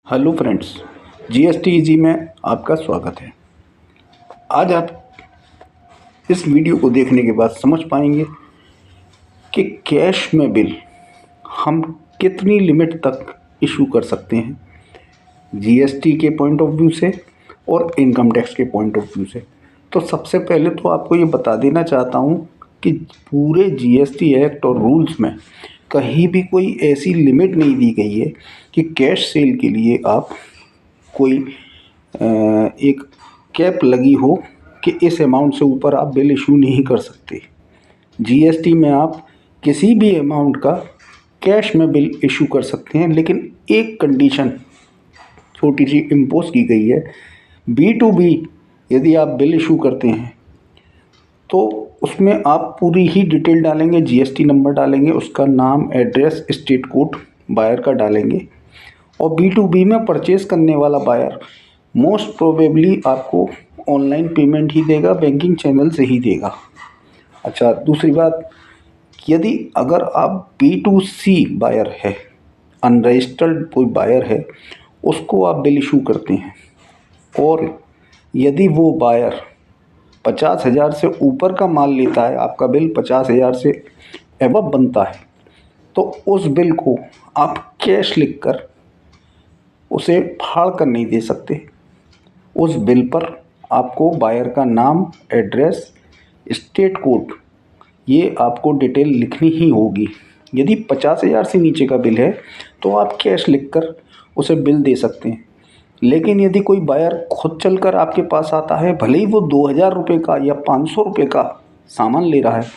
Hello friends, GST easy में आपका स्वागत है। आज आप इस वीडियो को देखने के बाद समझ पाएंगे कि कैश में बिल हम कितनी लिमिट तक इशू कर सकते हैं जीएसटी के पॉइंट ऑफ व्यू से और इनकम टैक्स के पॉइंट ऑफ व्यू से। तो सबसे पहले तो आपको ये बता देना चाहता हूँ कि पूरे जीएसटी एक्ट और रूल्स में कहीं भी कोई ऐसी लिमिट नहीं दी गई है कि कैश सेल के लिए आप कोई एक कैप लगी हो कि इस अमाउंट से ऊपर आप बिल इशू नहीं कर सकते। जीएसटी में आप किसी भी अमाउंट का कैश में बिल इशू कर सकते हैं, लेकिन एक कंडीशन छोटी सी इम्पोज की गई है। B2B यदि आप बिल इशू करते हैं तो उसमें आप पूरी ही डिटेल डालेंगे, जीएसटी नंबर डालेंगे, उसका नाम, एड्रेस, स्टेट कोड बायर का डालेंगे। और B2B में परचेज़ करने वाला बायर मोस्ट प्रोबेबली आपको ऑनलाइन पेमेंट ही देगा, बैंकिंग चैनल से ही देगा। अच्छा, दूसरी बात, यदि अगर आप B2C बायर है, अनरजिस्टर्ड कोई बायर है, उसको आप बिल इशू करते हैं और यदि वो बायर 50,000 से ऊपर का माल लेता है, आपका बिल 50,000 से एबव बनता है, तो उस बिल को आप कैश लिखकर उसे फाड़ कर नहीं दे सकते। उस बिल पर आपको बायर का नाम, एड्रेस, स्टेट कोड, ये आपको डिटेल लिखनी ही होगी। यदि 50,000 से नीचे का बिल है तो आप कैश लिखकर उसे बिल दे सकते हैं। लेकिन यदि कोई बायर खुद चलकर आपके पास आता है, भले ही वो 2,000 रुपये का या 500 रुपये का सामान ले रहा है,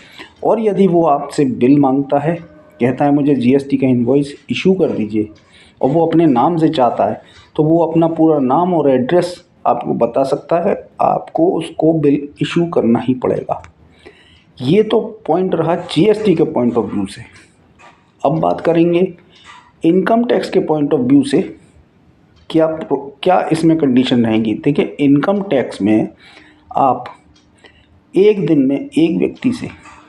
और यदि वो आपसे बिल मांगता है, कहता है मुझे जीएसटी का इनवॉइस इशू कर दीजिए, और वो अपने नाम से चाहता है, तो वो अपना पूरा नाम और एड्रेस आपको बता सकता है, आपको उसको बिल इशू करना ही पड़ेगा। ये तो पॉइंट रहा जीएसटी के पॉइंट ऑफ व्यू से। अब बात करेंगे इनकम टैक्स के पॉइंट ऑफ व्यू से, क्या इसमें कंडीशन रहेंगी। देखिए, इनकम टैक्स में आप एक दिन में एक व्यक्ति से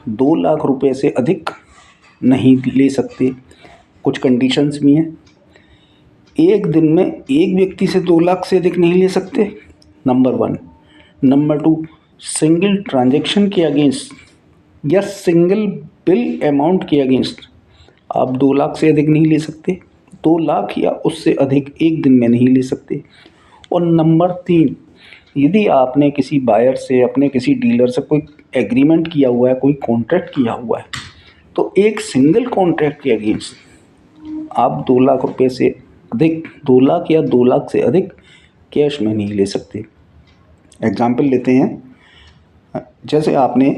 2 लाख रुपए से अधिक नहीं ले सकते। कुछ कंडीशंस भी हैं। एक दिन में एक व्यक्ति से 2 लाख से अधिक नहीं ले सकते, नंबर 1। नंबर 2, सिंगल ट्रांजैक्शन के अगेंस्ट या सिंगल बिल अमाउंट के अगेंस्ट आप 2 लाख से अधिक नहीं ले सकते। 2 लाख या उससे अधिक एक दिन में नहीं ले सकते। और नंबर 3, यदि आपने किसी बायर से, अपने किसी डीलर से कोई एग्रीमेंट किया हुआ है, कोई कॉन्ट्रैक्ट किया हुआ है, तो एक सिंगल कॉन्ट्रैक्ट के अगेंस्ट आप 2 लाख रुपए से अधिक, 2 लाख या 2 लाख से अधिक कैश में नहीं ले सकते। एग्जाम्पल लेते हैं, जैसे आपने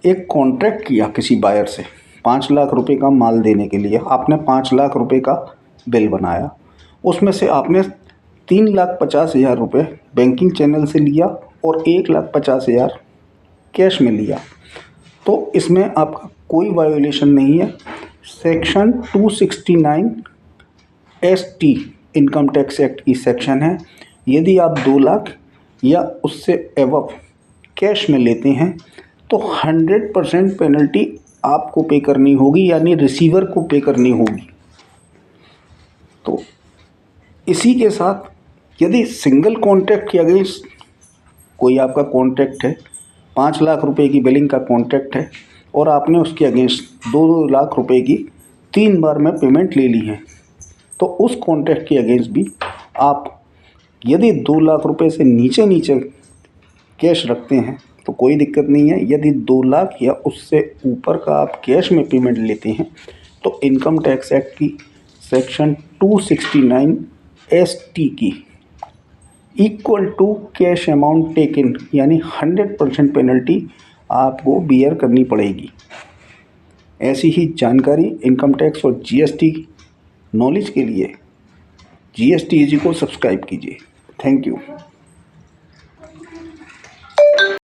एक कॉन्ट्रैक्ट किया किसी बायर से 5 लाख रुपए का माल देने के लिए, आपने 5 लाख रुपए का बिल बनाया, उसमें से आपने 3,50,000 रुपये बैंकिंग चैनल से लिया और 1,50,000 कैश में लिया, तो इसमें आपका कोई वायोलेशन नहीं है। Section 269 ST income tax act की सेक्शन है। यदि आप 2 लाख या उससे एबव कैश में लेते हैं तो 100% पेनल्टी आपको पे करनी होगी, यानी रिसीवर को पे करनी होगी। तो इसी के साथ यदि सिंगल कॉन्ट्रैक्ट के अगेंस्ट कोई आपका कॉन्ट्रैक्ट है, 5 लाख रुपए की बिलिंग का कॉन्ट्रैक्ट है, और आपने उसके अगेंस्ट 2 लाख रुपए की 3 बार में पेमेंट ले ली है, तो उस कॉन्ट्रैक्ट के अगेंस्ट भी आप यदि 2 लाख रुपए से नीचे कैश रखते हैं तो कोई दिक्कत नहीं है। यदि 2 लाख या उससे ऊपर का आप कैश में पेमेंट लेते हैं तो इनकम टैक्स एक्ट की सेक्शन 269 ST की equal to cash amount taken, यानी 100% पेनल्टी आपको बियर करनी पड़ेगी। ऐसी ही जानकारी इनकम टैक्स और जीएसटी नॉलेज के लिए जीएसटी इजी को सब्सक्राइब कीजिए। Thank you.